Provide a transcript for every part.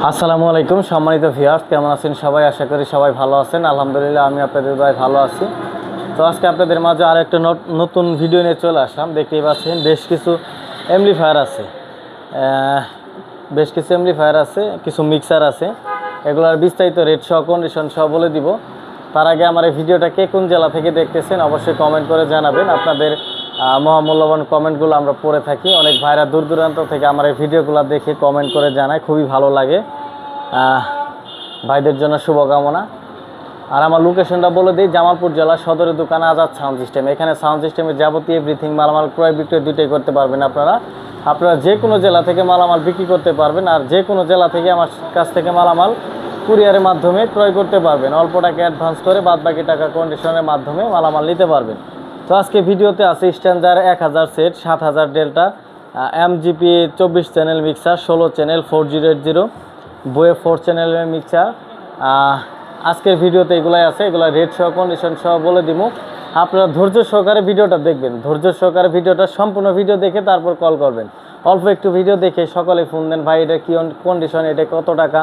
আসসালামু আলাইকুম সম্মানিত ভিউয়ার্স, কেমন আছেন সবাই? আশা করি সবাই ভালো আছেন। আলহামদুলিল্লাহ আমি আপনাদের ভাই ভালো আছি। তো আজকে আপনাদের মাঝে আর একটা নতুন ভিডিও নিয়ে চলে আসলাম। দেখতেই পাচ্ছেন বেশ কিছু অ্যাম্পলিফায়ার আছে, কিছু মিক্সার আছে। এগুলোর বিস্তারিত রেট সহ কন্ডিশন সহ বলে দিব। তার আগে আমার এই ভিডিওটা কে কোন জেলা থেকে দেখতেছেন অবশ্যই কমেন্ট করে জানাবেন। আপনাদের মহামূল্যবান কমেন্টগুলো আমরা পড়ে থাকি। অনেক ভাইরা দূর দূরান্ত থেকে আমার এই ভিডিওগুলো দেখে কমেন্ট করে জানায়, খুবই ভালো লাগে। ভাইদের জন্য শুভকামনা। আর আমার লোকেশনটা বলে দিই, জামালপুর জেলা সদরের দোকান আজাদ সাউন্ড সিস্টেম। এখানে সাউন্ড সিস্টেমের যাবতীয় এভরিথিং মালামাল ক্রয় বিক্রয় দুটোই করতে পারবেন আপনারা যে কোনো জেলা থেকে মালামাল বিক্রি করতে পারবেন। আর যে কোনো জেলা থেকে আমার কাছ থেকে মালামাল কুরিয়ারের মাধ্যমে ক্রয় করতে পারবেন। অল্প টাকা অ্যাডভান্স করে বাদবাকি টাকা কন্ডিশনের মাধ্যমে মালামাল নিতে পারবেন। তো আজকে ভিডিওতে আছে স্ট্যান্ডার 1000 set, 7000 delta, MGP 24 channel mixer, 16 channel 4080, বয়ে 4 চ্যানেলের মিক্সার। আজকের ভিডিওতে এগুলাই আছে। এগুলো রেট সহ কন্ডিশন সহ বলে দিব। আপনারা ধৈর্য সহকারে ভিডিওটা দেখবেন। ধৈর্য সহকারে ভিডিওটা সম্পূর্ণ ভিডিও দেখে তারপর কল করবেন। অল্প একটু ভিডিও দেখে সকালে ফোন দেন, ভাই এটা কী কন্ডিশন, এটা কত টাকা,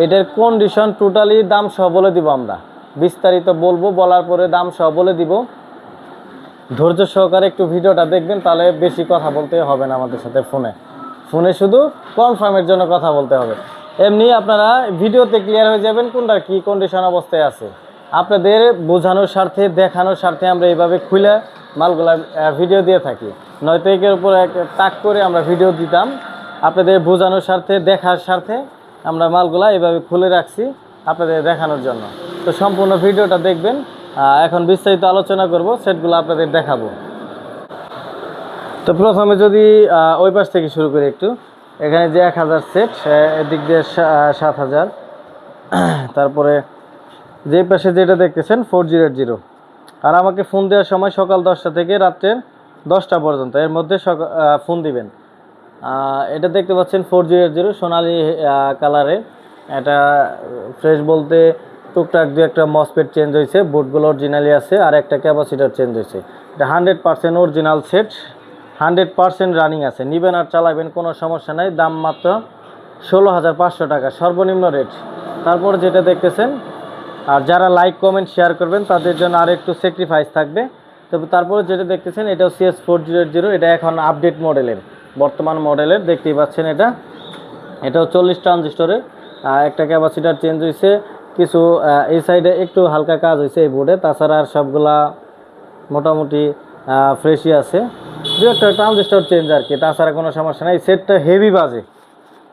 এটার কন্ডিশন টোটালি দাম সহ বলে দিব। আমরা বিস্তারিত বলবো, বলার পরে দাম সহ বলে দিব। ধৈর্য সহকারে একটু ভিডিওটা দেখবেন, তাহলে বেশি কথা বলতে হবে না আমাদের সাথে। ফোনে শুধু কনফার্মের জন্য কথা বলতে হবে। এমনি আপনারা ভিডিওতে ক্লিয়ার হয়ে যাবেন কোনটার কী কন্ডিশন অবস্থায় আছে। আপনাদের বোঝানোর স্বার্থে, দেখানোর স্বার্থে আমরা এইভাবে খুলে মালগুলা ভিডিও দিয়ে থাকি। নয়তো একের উপর এক তাক করে আমরা ভিডিও দিতাম। আপনাদের বোঝানোর স্বার্থে, দেখার স্বার্থে আমরা মালগুলা এইভাবে খুলে রাখছি আপনাদের দেখানোর জন্য। তো সম্পূর্ণ ভিডিওটা দেখবেন। এখন বিস্তারিত আলোচনা করব, সেটগুলো আপনাদের দেখাবো। তো প্রথমে যদি ওই পাশ থেকে শুরু করি একটু। এখানে যে 1000 সেট, এদিক দিয়ে 7000, তারপরে যে পাশে যেটা দেখতেছেন 4080। আর আমাকে ফোন দেওয়ার সময় সকাল 10টা থেকে রাত্রের 10টা পর্যন্ত, এর মধ্যে ফোন দিবেন। এটা দেখতে পাচ্ছেন 4080 সোনালি কালারে। এটা ফ্রেশ বলতে টুকটাক দু একটা মসপেট চেঞ্জ হয়েছে, বোর্ডগুলো অরিজিনালি আছে, আর একটা ক্যাপাসিটার চেঞ্জ হয়েছে। এটা 100% অরিজিনাল সেট, 100% রানিং আছে। নেবেন আর চালাবেন, কোনো সমস্যা নাই। দাম মাত্র 16500 টাকা সর্বনিম্ন রেট। তারপর যেটা দেখতেছেন, আর যারা লাইক কমেন্ট শেয়ার করবেন তাদের জন্য আর একটু স্যাক্রিফাইস থাকবে। তবে তারপরে যেটা দেখতেছেন এটাও CS4080। এটা এখন আপডেট মডেলের, বর্তমান মডেলের দেখতেই পাচ্ছেন। এটাও 40 ট্রানজিস্টরের, একটা ক্যাপাসিটার চেঞ্জ হয়েছে, কিছু এই সাইডে একটু হালকা কাজ হয়েছে এই বোর্ডে। তাছাড়া আর সবগুলা মোটামুটি ফ্রেশই আছে, দু একটা ট্রানজিস্টর চেঞ্জ আর কি। তাছাড়া কোনো সমস্যা নেই। সেটটা হেভি বাজে।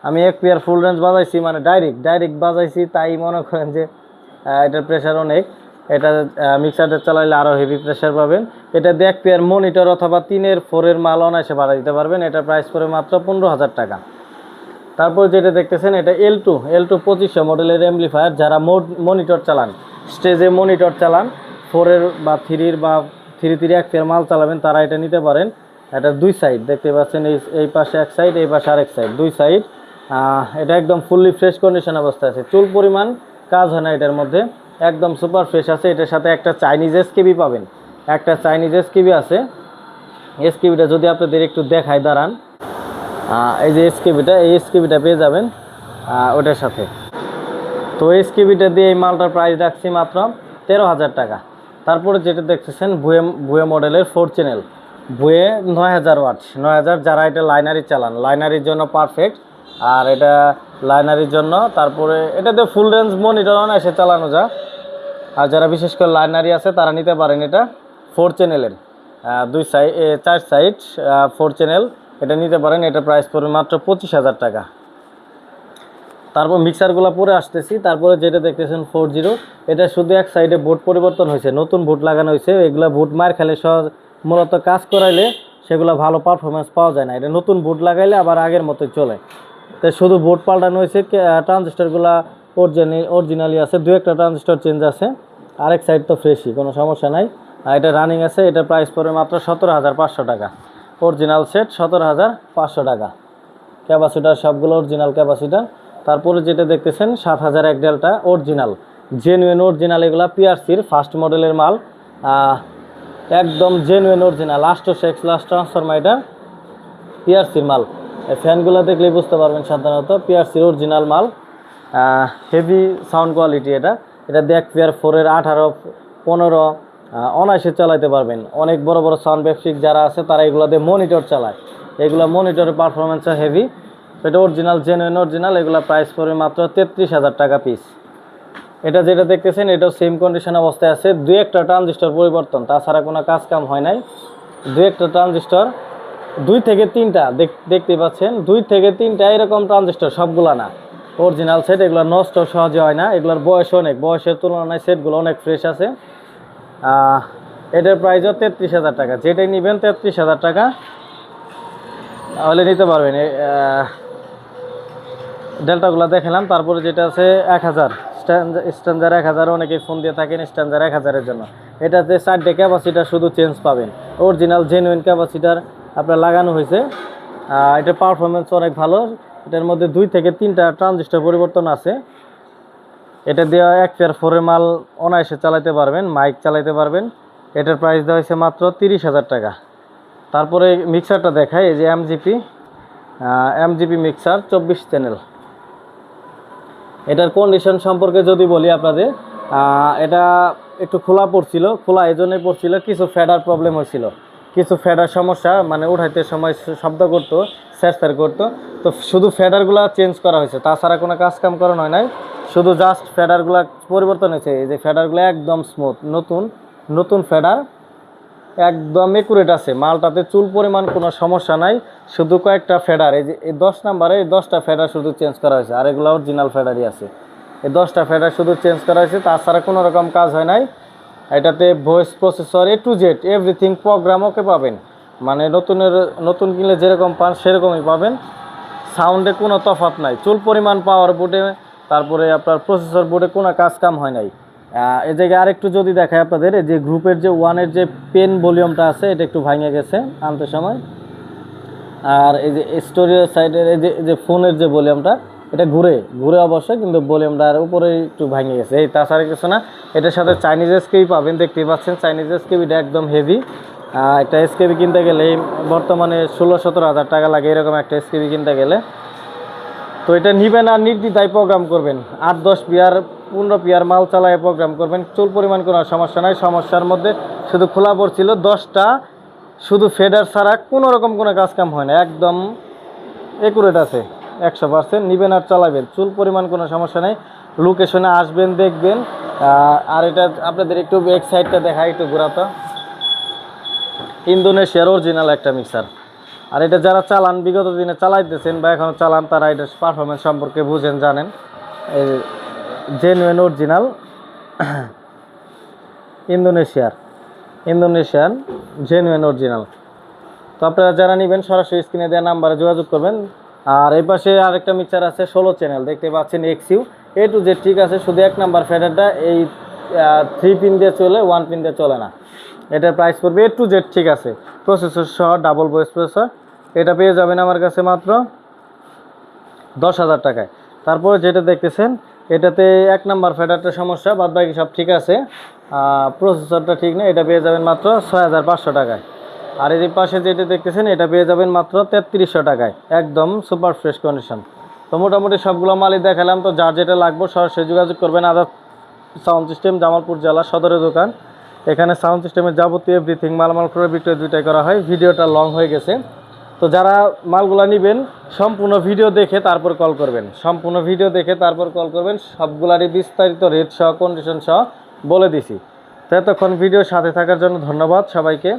আমি এক পেয়ার ফুল রেঞ্জ বাজাইছি, মানে ডাইরেক্ট বাজাইছি, তাই মনে করেন যে এটার প্রেশার অনেক। এটা মিক্সারটা চালাইলে আরও হেভি প্রেশার পাবেন। এটা দিয়ে এক পেয়ার মনিটর অথবা 3-এর 4-এর মাল অনায়াসে ভাড়া দিতে পারবেন। এটা প্রাইস করে মাত্র 15000 টাকা। তারপর যেটা দেখতেছেন এটা L2 2500 মডেলের অ্যাম্পলিফায়ার। যারা মনিটর চালান, স্টেজে মনিটর চালান, 4-এর বা 3-এর বা 3 এক পেয়ার মাল চালাবেন, তারা এটা নিতে পারেন। এটা দুই সাইড দেখতে পাচ্ছেন, এই পাশে এক সাইড, এই পাশে আরেক সাইড, দুই সাইড। এটা একদম ফুললি ফ্রেশ কন্ডিশন অবস্থায় আছে, চুল পরিমাণ কাজ হয় না এটার মধ্যে, একদম সুপার ফ্রেশ আছে। এটার সাথে একটা চাইনিজ এসকেবি পাবেন, একটা চাইনিজ এসকেবি আছে। এসকেবিটা যদি আপনাদের একটু দেখায়, দাঁড়ান। এই যে এই এসকেবিটা পেয়ে যাবেন ওটার সাথে। তো এসকেবিটা দিয়ে এই মালটার প্রাইস রাখছি মাত্র 13000 টাকা। তারপরে যেটা দেখতেছেন বুয়ে মডেলের 4 চ্যানেল, বুয়ে 9000 ওয়াট, 9000। যারা এটা লাইনারি চালান, লাইনারির জন্য পারফেক্ট। আর এটা লাইনারির জন্য, তারপরে এটাতে ফুল রেঞ্জ মনিটর এসে চালানো যায়। আর যারা বিশেষ করে লাইনারি আছে তারা নিতে পারেন। এটা 4 চ্যানেলের, 4 সাইড 4 চ্যানেল, এটা নিতে পারেন। এটা প্রাইস পড়বে মাত্র 25000 টাকা। তারপর মিক্সারগুলো পরে আসতেছি। তারপরে যেটা দেখতেছেন 40, এটা শুধু এক সাইডে বোর্ড পরিবর্তন হয়েছে, নতুন বোর্ড লাগানো হয়েছে। এগুলো বোর্ড মার খেলে মূলত কাজ করাইলে সেগুলো ভালো পারফরমেন্স পাওয়া যায় না। এটা নতুন বোর্ড লাগাইলে আবার আগের মতোই চলে। তো শুধু বোর্ড পাল্টানো হয়েছে, ট্রানজিস্টারগুলো অরিজিনালি আছে, দু একটা ট্রানজিস্টর চেঞ্জ আছে। আরেক সাইড তো ফ্রেশই, কোনো সমস্যা নাই। এটা রানিং আছে। এটা প্রাইস পড়বে মাত্র 17500 টাকা। অরিজিনাল সেট 17500 টাকা। ক্যাপাসিটার সবগুলো অরিজিনাল ক্যাপাসিটার। তারপরে যেটা দেখতেছেন 7001 ডেল্টা অরিজিনাল, জেনুইন অরিজিনাল। এগুলা পিআরসির ফার্স্ট মডেলের মাল, একদম জেনুইন অরিজিনাল। লাস্ট ট্রান্সফরমার, এটা পিআরসির মাল। এই ফ্যানগুলো দেখলেই বুঝতে পারবেন সাধারণত পিআরসির অরিজিনাল মাল। Heavy sound quality. এটা ব্যাক পেয়ার 4-এর 18, 15 অনায়াসে চালাতে পারবেন। অনেক বড় বড় সাউন্ড ব্যবসায়িক যারা আছে তারা এগুলো দিয়ে মনিটর চালায়, এগুলো মনিটরের পারফরমেন্সও হেভি। এটা অরিজিনাল, জেনুইন অরিজিনাল। এগুলো প্রাইস পড়বে মাত্র 33,000 টাকা পিস। এটা যেটা দেখতেছেন এটাও সেম কন্ডিশন অবস্থায় আছে, 2-1টা ট্রানজিস্টর পরিবর্তন, তাছাড়া কোনো কাজ কাম হয় নাই। 2-1টা ট্রানজিস্টর, 2 থেকে 3টা দেখতে পাচ্ছেন, 2 থেকে 3টা এরকম ট্রানজিস্টর, সবগুলা না অরিজিনাল সেট। এগুলো নষ্ট সহজে হয় না, এগুলোর বয়স অনেক, বয়সের তুলনায় সেটগুলো অনেক ফ্রেশ আছে। এটার প্রাইসও 33,000 টাকা। যেটাই নেবেন 33,000 টাকা তাহলে নিতে পারবেন। ডেল্টাগুলো দেখালাম। তারপরে যেটা আছে 1000 স্ট্যান্ডার 1000, অনেকেই ফোন দিয়ে থাকেন স্ট্যান্ডার 1000-এর জন্য। এটাতে 4টে ক্যাপাসিটার শুধু চেঞ্জ পাবেন, অরিজিনাল জেনুইন ক্যাপাসিটার আপনার লাগানো হয়েছে। এটার পারফরমেন্স অনেক ভালো। এটার মধ্যে 2 থেকে 3টা ট্রানজিস্টর পরিবর্তন আছে। এটা দিয়ে 1 পেয়ার 4-এর মাল অনায়াসে চালাতে পারবেন, মাইক চালাতে পারবেন। এটার প্রাইস দেওয়া হয়েছে মাত্র 30,000 টাকা। তারপরে মিক্সারটা দেখায়, এই যে এমজিপি মিক্সার 24 চ্যানেল। এটার কন্ডিশন সম্পর্কে যদি বলি আপনাদের, এটা একটু খোলা পড়ছিল, খোলা এই জন্যই পড়ছিল, কিছু ফেডার প্রবলেম হয়েছিল, কিছু ফেডার সমস্যা, মানে উঠাইতে সময় শব্দ করতো, স্যার করতো। তো শুধু ফেডারগুলো চেঞ্জ করা হয়েছে, তাছাড়া কোনো কাজ কাম করানো হয় নাই, শুধু জাস্ট ফেডারগুলো পরিবর্তন হয়েছে। এই যে ফেডারগুলো একদম স্মুথ, নতুন ফেডার, একদম একুরেট আছে। মালটাতে চুল পরিমাণ কোনো সমস্যা নাই, শুধু কয়েকটা ফেডার, এই যে এই 10 নাম্বারে এই 10টা ফেডার শুধু চেঞ্জ করা হয়েছে, আর এগুলো অরিজিনাল ফেডারই আছে। এই 10টা ফেডার শুধু চেঞ্জ করা হয়েছে, তাছাড়া কোনো রকম কাজ হয় নাই। এটাতে voice processor A to Z everything program okay পাবেন, মানে নতুন কিনলে যেরকম পান সেরকমই পাবেন। সাউন্ডে কোনো তফাৎ নাই, চুল পরিমাণ পাওয়ার বোর্ডে, তারপরে আপনার প্রসেসর বোর্ডে কোনো কাজ কাম হয় নাই। এই জায়গায় আরেকটু যদি দেখায় আপনাদের, এই যে গ্রুপের যে 1-এর যে পেন ভলিউমটা আছে এটা একটু ভাঙে গেছে আনতে সময়। আর এই যে স্টোরিও সাইডের এই যে ফোনের যে ভলিউমটা, এটা ঘুরে অবশ্যই, কিন্তু ভলিউমটা আর উপরে একটু ভাঙে গেছে। এই তাছাড়া কিছু না। এটার সাথে চাইনিজ এসকেবি পাবেন, দেখতেই পাচ্ছেন চাইনিজ এসকেবিটা একদম হেভি। একটা এসকেবি কিনতে গেলে বর্তমানে 16-17 হাজার টাকা লাগে এরকম একটা এসকেবি কিনতে গেলে। তো এটা নিবেন আর নির্দ্বিধায় প্রোগ্রাম করবেন, 8-10 পিয়ার 15 পিয়ার মাল চালায় প্রোগ্রাম করবেন, চুল পরিমাণ কোনো সমস্যা নাই। সমস্যার মধ্যে শুধু খোলা পড়ছিল 10টা, শুধু ফেডার ছাড়া কোনো রকম কোনো কাজ কাম হয় না, একদম একুরেট আছে 100%। নিবেন আর চালাবেন, চুল পরিমাণ কোনো সমস্যা নেই। লোকেশনে আসবেন, দেখবেন। আর এটা আপনাদের একটু ব্যাক সাইডটা দেখাই, একটু ঘোরাতো। ইন্দোনেশিয়ার অরিজিনাল একটা মিক্সার। আর এটা যারা চালান, বিগত দিনে চালাইতেছেন বা এখনও চালান, তারা এটার পারফরমেন্স সম্পর্কে বুঝেন, জানেন। এই genuine original Indonesian genuine original. তো আপনারা যারা নেবেন সরাসরি স্ক্রিনে দেওয়া নাম্বারে যোগাযোগ করবেন। আর এই পাশে আরেকটা মিক্সার আছে 16 চ্যানেল, দেখতে পাচ্ছেন XU A to Z, ঠিক আছে। শুধু 1 নাম্বার ফেডারটা এই 3 পিন দিয়ে চলে, 1 পিন দিয়ে চলে না। এটার প্রাইস পড়বে A to Z, ঠিক আছে, প্রসেসর সহ, ডাবল ভয়েস প্রসেসর। এটা পেয়ে যাবেন আমার কাছে মাত্র 10,000 টাকায়। তারপরে যেটা দেখতেছেন এটাতে 1 নাম্বার ফেডারটা সমস্যা, বাদ বাকি সব ঠিক আছে, প্রসেসরটা ঠিক নেই। এটা পেয়ে যাবেন মাত্র 6,500 টাকায়। আর এর পাশে যেটা দেখতেছেন এটা পেয়ে যাবেন মাত্র 3300 টাকায়, একদম সুপার ফ্রেশ কন্ডিশন। তো মোটামুটি সবগুলো মালই দেখালাম। তো যার যেটা লাগবে সরাসরি যোগাযোগ করবেন। আজাদ সাউন্ড সিস্টেম, জামালপুর জেলা সদরের দোকান। এখানে সাউন্ড সিস্টেমের যাবতীয় এভরিথিং মালামাল ক্রয় বিক্রয় দুইটাই করা হয়। ভিডিওটা লং হয়ে গেছে, তো যারা মালগুলো নেবেন সম্পূর্ণ ভিডিও দেখে তারপর কল করবেন, সবগুলারই বিস্তারিত রেট সহ কন্ডিশন সহ বলে দিছি। তো এতক্ষণ ভিডিওর সাথে থাকার জন্য ধন্যবাদ সবাইকে।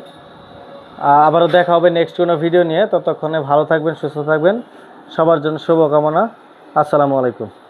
আবারও দেখা হবে নেক্সট কোনো ভিডিও নিয়ে। ততক্ষণে ভালো থাকবেন, সুস্থ থাকবেন, সবার জন্য শুভকামনা। আসসালামু আলাইকুম।